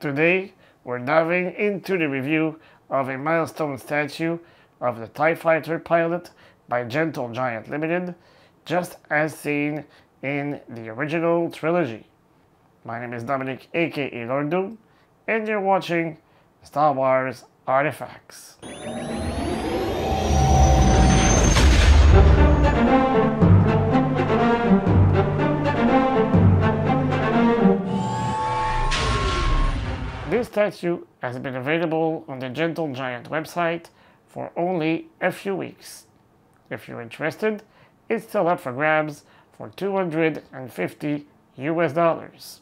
Today, we're diving into the review of a milestone statue of the TIE Fighter pilot by Gentle Giant Ltd, just as seen in the original trilogy. My name is Dominic, aka Lord Doom, and you're watching Star Wars Artefacts. This statue has been available on the Gentle Giant website for only a few weeks. If you're interested, it's still up for grabs for $250 US.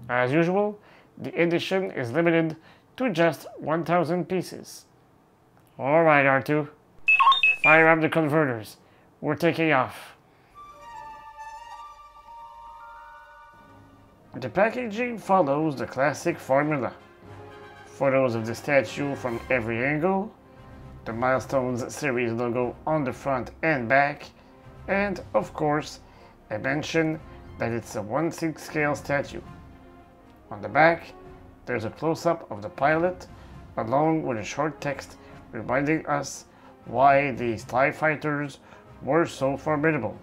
As usual, the edition is limited to just 1,000 pieces. Alright R2, fire up the converters. We're taking off. The packaging follows the classic formula. Photos of the statue from every angle, the Milestones series logo on the front and back, and of course, a mention that it's a 1/6 scale statue. On the back, there's a close-up of the pilot, along with a short text reminding us why these TIE fighters were so formidable.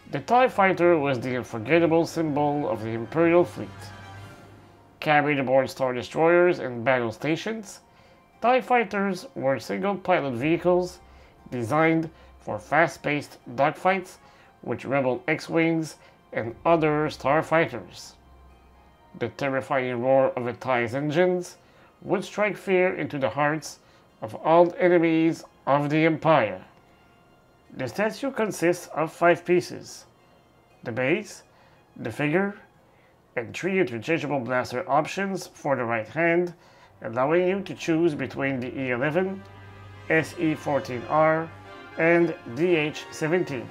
The TIE Fighter was the unforgettable symbol of the Imperial fleet. Carried aboard Star Destroyers and battle stations, TIE Fighters were single-pilot vehicles designed for fast-paced dogfights with Rebel X-Wings and other starfighters. The terrifying roar of the TIE's engines would strike fear into the hearts of all enemies of the Empire. The statue consists of 5 pieces: the base, the figure, and 3 interchangeable blaster options for the right hand, allowing you to choose between the E11, SE14R, and DH17.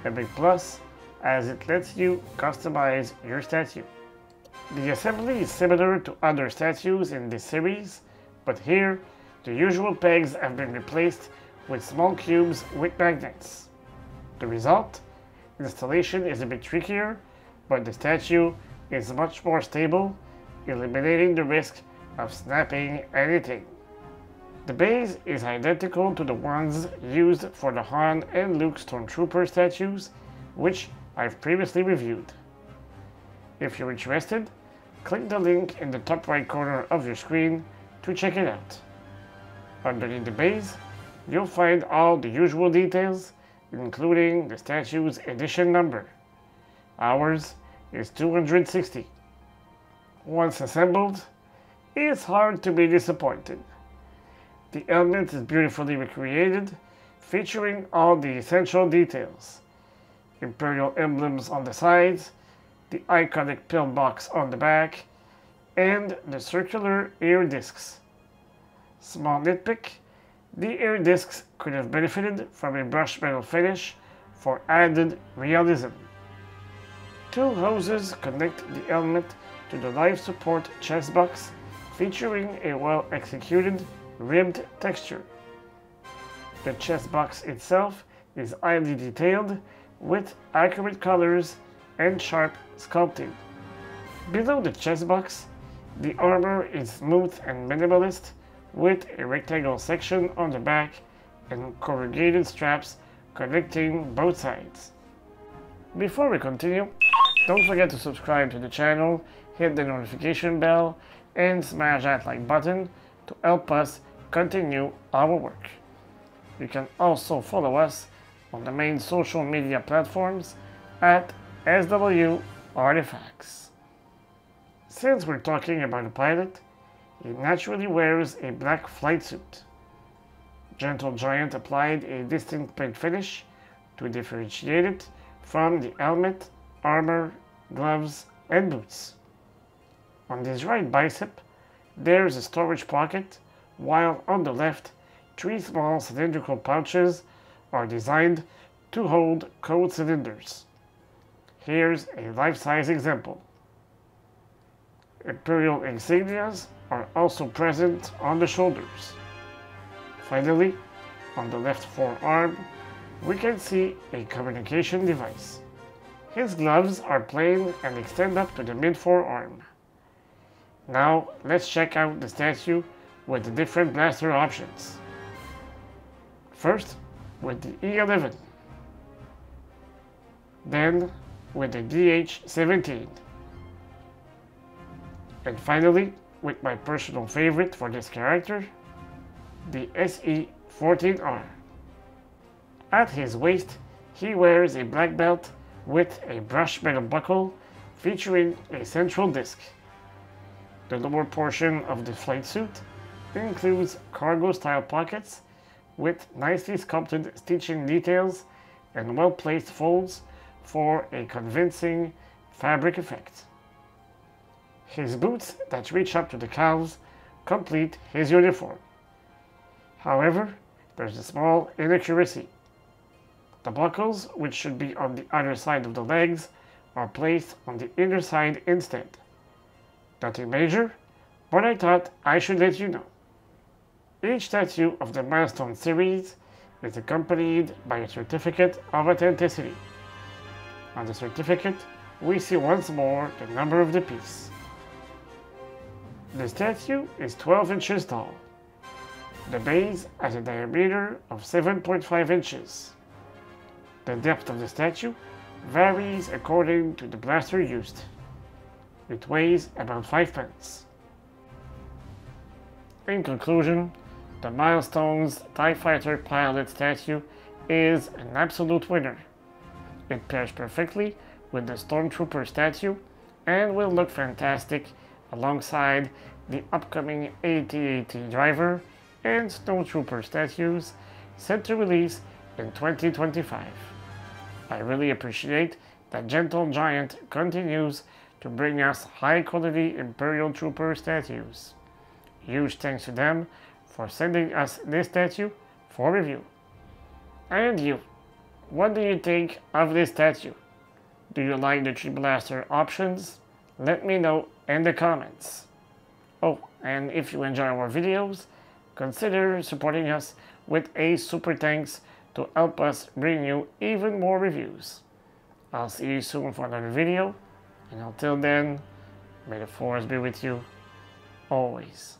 A big plus, as it lets you customize your statue. The assembly is similar to other statues in this series, but here, the usual pegs have been replaced with small cubes with magnets. The result? Installation is a bit trickier, but the statue is much more stable, eliminating the risk of snapping anything. The base is identical to the ones used for the Han and Luke Stormtrooper statues, which I've previously reviewed. If you're interested, click the link in the top right corner of your screen to check it out. Underneath the base, you'll find all the usual details, including the statue's edition number. Ours is 260. Once assembled, it's hard to be disappointed. The helmet is beautifully recreated, featuring all the essential details. Imperial emblems on the sides, the iconic pillbox on the back, and the circular ear discs. Small nitpick: the ear discs could have benefited from a brushed metal finish for added realism. 2 hoses connect the helmet to the life support chest box, featuring a well-executed ribbed texture. The chest box itself is highly detailed, with accurate colors and sharp sculpting. Below the chest box, the armor is smooth and minimalist, with a rectangle section on the back and corrugated straps connecting both sides. Before we continue, don't forget to subscribe to the channel, hit the notification bell, and smash that like button to help us continue our work. You can also follow us on the main social media platforms at SW Artefacts. Since we're talking about a pilot, he naturally wears a black flight suit. Gentle Giant applied a distinct paint finish to differentiate it from the helmet, armor, gloves, and boots. On his right bicep, there's a storage pocket, while on the left, 3 small cylindrical pouches are designed to hold code cylinders. Here's a life-size example. Imperial insignias are also present on the shoulders. Finally, on the left forearm, we can see a communication device. His gloves are plain and extend up to the mid-forearm. Now let's check out the statue with the different blaster options. First with the E11, then with the DH-17, and finally with my personal favorite for this character, the SE-14R. At his waist, he wears a black belt with a brushed metal buckle featuring a central disc. The lower portion of the flight suit includes cargo-style pockets with nicely sculpted stitching details and well-placed folds for a convincing fabric effect. His boots that reach up to the calves complete his uniform. However, there's a small inaccuracy. The buckles, which should be on the other side of the legs, are placed on the inner side instead. Nothing major, but I thought I should let you know. Each statue of the Milestone series is accompanied by a certificate of authenticity. On the certificate, we see once more the number of the piece. The statue is 12 inches tall. The base has a diameter of 7.5 inches. The depth of the statue varies according to the blaster used. It weighs about 5 pounds. In conclusion, the Milestones TIE Fighter pilot statue is an absolute winner. It pairs perfectly with the Stormtrooper statue and will look fantastic alongside the upcoming AT-AT driver and Snowtrooper statues set to release in 2025. I really appreciate that Gentle Giant continues to bring us high-quality Imperial Trooper statues. Huge thanks to them for sending us this statue for review. And you, what do you think of this statue? Do you like the 3 blaster options? Let me know in the comments. Oh, and if you enjoy our videos, consider supporting us with a super thanks to help us bring you even more reviews. I'll see you soon for another video, and until then, may the Force be with you always.